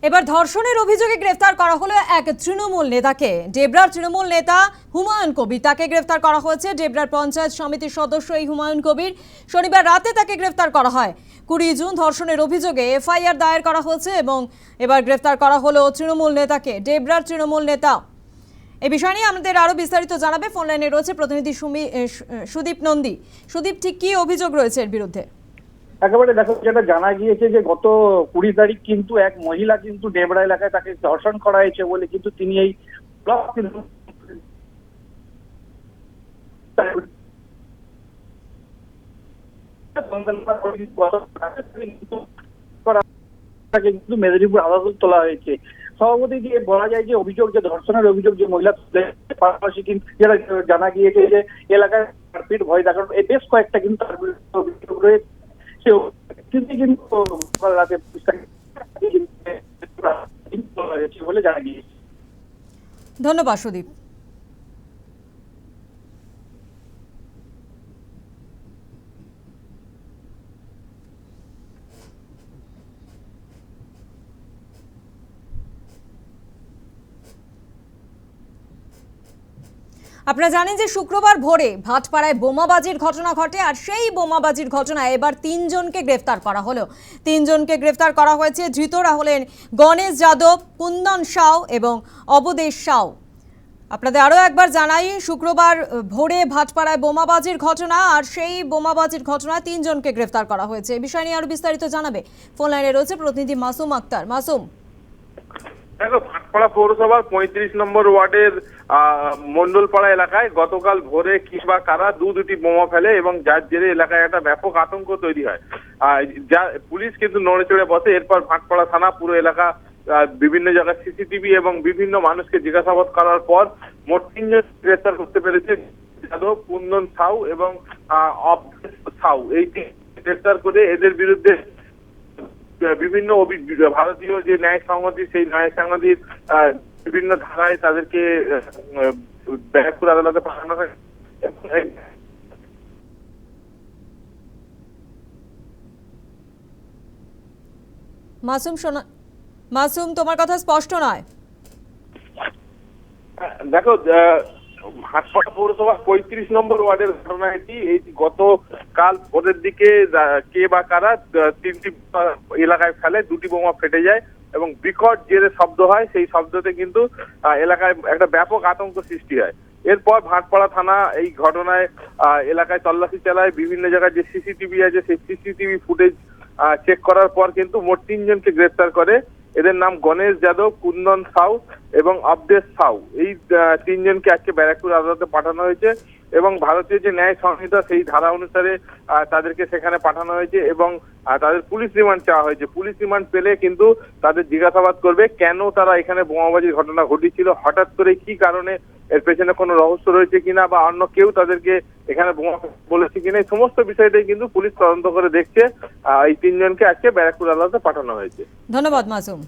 এবার ধর্ষণের অভিযোগে গ্রেফতার করা হলো এক তৃণমূল নেতাকে। ডেবরার তৃণমূল নেতা হুমায়ুন কবির, তাকে গ্রেফতার করা হয়েছে। ডেবরার পঞ্চায়েত সমিতির সদস্য এই হুমায়ুন কবির, শনিবার রাতে তাকে গ্রেফতার করা হয়। 20 জুন ধর্ষণের অভিযোগে এফআইআর দায়ের করা হয়েছে এবং এবার গ্রেফতার করা হলো তৃণমূল নেতাকে, ডেবরার তৃণমূল নেতা। এই বিষয় নিয়ে আমাদের আরো বিস্তারিত জানাবে ফোন লাইনে রয়েছে প্রতিনিধি সুদীপ নন্দী। সুদীপ, ঠিক কি অভিযোগ রয়েছে এর বিরুদ্ধে? একেবারে দেখো, যেটা জানা গিয়েছে যে গত 20 তারিখ কিন্তু এক মহিলা কিন্তু ডেবরা এলাকায় তাকে ধর্ষণ করা হয়েছে বলে কিন্তু তিনি এই ব্লক কিন্তু মেদিনীপুর আদালত তোলা হয়েছে। সভাপতি দিয়ে বলা যায় যে অভিযোগ, যে ধর্ষণের অভিযোগ যে মহিলা পাশাপাশি কিন্তু যেটা জানা গিয়েছে যে এলাকায় মারপিট ভয় দেখানো বেশ কয়েকটা কিন্তু তার বিরুদ্ধে অভিযোগ রয়েছে। বলে জানা গিয়েছে। ধন্যবাদ সুদীপ। আপনারা জানেন যে শুক্রবার ভোরে ভাটপাড়ায় বোমাবাজির ঘটনা ঘটে, আর সেই বোমাবাজির ঘটনায় এবার 3 জনকে গ্রেফতার করা হলো। 3 জনকে গ্রেফতার করা হয়েছে। ধৃতরা হলেন গণেশ যাদব, কুন্দন সাউ এবং অবদেশ সাউ। আপনাদের আরও একবার জানাই, শুক্রবার ভোরে ভাটপাড়ায় বোমাবাজির ঘটনা, আর সেই বোমাবাজির ঘটনায় 3 জনকে গ্রেফতার করা হয়েছে। এই বিষয় নিয়ে আরো বিস্তারিত জানাবে ফোন লাইনে রয়েছে প্রতিনিধি মাসুম আক্তার। মাসুম, দেখো, ভাটপাড়া পৌরসভার 35 নম্বর ওয়ার্ডের মন্ডলপাড়া এলাকায় গতকাল ভোরে কিংবা কারা দুটি বোমা ফেলে এবং যার জেরে এলাকায় একটা ব্যাপক আতঙ্ক তৈরি হয়। যা পুলিশ কিন্তু নড়ে চড়ে বসে। এরপর ভাটপাড়া থানা পুরো এলাকা বিভিন্ন জায়গায় সিসিটিভি এবং বিভিন্ন মানুষকে জিজ্ঞাসাবাদ করার পর মোট 3 জন গ্রেফতার করতে পেরেছে। যাদব, কুন্দন সাউ এবং অবদেশ সাউ, এই গ্রেফতার করে এদের বিরুদ্ধে বিভিন্ন ভারতীয় যে ন্যায় সংহতি, সেই ন্যায় সংহতির বিভিন্ন ধারায় তাদেরকে ব্যারাকপুর আদালতে পাঠানো হয়। মাসুম, তোমার কথা স্পষ্ট নয়। দেখো, ভাটপাড়া পৌরসভা 35 নম্বর ওয়ার্ডের ঘটনা এটি। এই গতকাল ভোরের দিকে কে বা কারা 3টি এলাকায় ফেলে, 2টি বোমা ফেটে যায় এবং বিকট জেরে শব্দ হয়। সেই শব্দতে কিন্তু এলাকায় একটা ব্যাপক আতঙ্ক সৃষ্টি হয়। এরপর ভাটপাড়া থানা এই ঘটনায় এলাকায় তল্লাশি চালায়। বিভিন্ন জায়গায় যে সিসিটিভি আছে সেই সিসিটিভি ফুটেজ চেক করার পর কিন্তু মোট 3 জনকে গ্রেফতার করে। এদের নাম গণেশ যাদব, কুন্দন সাউ এবং অবদেশ সাউ। এই 3 জনকে আজকে ব্যারাকপুর আদালতে পাঠানো হয়েছে এবং ভারতীয় যে ন্যায় সংহিতা সেই ধারা অনুসারে তাদেরকে সেখানে পাঠানো হয়েছে এবং তাদের পুলিশ রিমান্ড চাওয়া হয়েছে। পুলিশ রিমান্ড পেলে কিন্তু তাদের জিজ্ঞাসাবাদ করবে কেন তারা এখানে বোমাবাজির ঘটনা ঘটেছিল, হঠাৎ করে কি কারণে, এর পেছনে কোনো রহস্য রয়েছে কিনা বা অন্য কেউ তাদেরকে এখানে বোমা বলেছে কিনা, এই সমস্ত বিষয়টাই কিন্তু পুলিশ তদন্ত করে দেখছে। এই 3 জনকে আজকে ব্যারাকপুর আদালতে পাঠানো হয়েছে। ধন্যবাদ মাসুম।